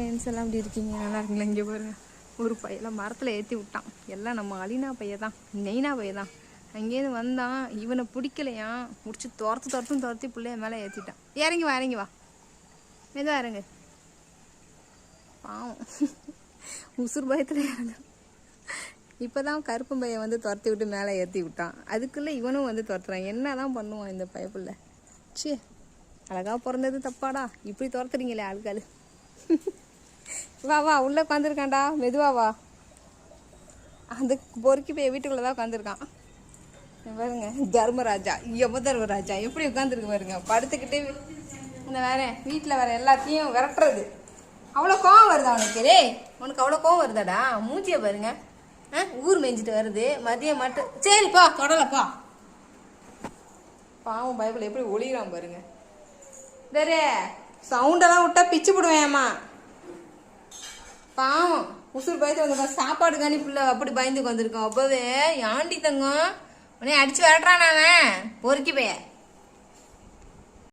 Friends எல்லாம் எப்படி இருக்கீங்க? நல்லா இருக்குங்களா? இங்கே பாருங்க, ஒரு பையெல்லாம் மரத்தில் ஏற்றி விட்டான். எல்லாம் நம்ம அலினா பையன் தான், நெய்னா பையன் தான். அங்கேருந்து வந்தான், இவனை பிடிக்கலையா, முடிச்சு துரத்தி பிள்ளைய மேலே ஏற்றிட்டான். இறங்கி வா, இறங்கி வா, மெதுவா இறங்கு. பாவம், உசுர் பயத்தில் இறங்க. இப்போ தான் கருப்பு பையன் வந்து துரத்தி விட்டு மேலே ஏற்றி விட்டான். அதுக்குள்ளே இவனும் வந்து துரத்துறான். என்ன தான் பண்ணுவான் இந்த பையப்புள்ள? சே, அழகாக பிறந்தது தப்பாடா, இப்படி துரத்துறீங்களே ஆளுக்காள். வா வா, உள்ளே உட்காந்துருக்கான்டா, மெதுவா வா. அந்த பொறுக்கி போய் வீட்டுக்குள்ளே தான் உட்காந்துருக்கான் பாருங்க. தர்மராஜா, யம தர்மராஜா எப்படி உட்காந்துருக்கு பாருங்க, படுத்துக்கிட்டு. இந்த வேற வீட்டில் வேற எல்லாத்தையும் விரட்டுறது. அவ்வளோ கோவம் வருதா உனக்கு? ரே, உனக்கு அவ்வளோ கோவம் வருதாடா? மூச்சியை பாருங்க. ஊர் மேய்ஞ்சிட்டு வருது, மதியம் மட்டும். சரிப்பா, தொடலப்பா. பாவம் பைபிள் எப்படி ஒளிகிறான் பாருங்க. வேற சவுண்டெல்லாம் விட்டா பிச்சு போடுவேன்மா. பாவம், உசுர் பயத்து வந்திருக்கான். சாப்பாடு காணி பிள்ளை அப்படி பயந்துக்கு வந்திருக்கான். அப்பவே யாண்டி தங்கம் உடனே அடிச்சு விரட்டுறான். அவன் பொறுக்கி போய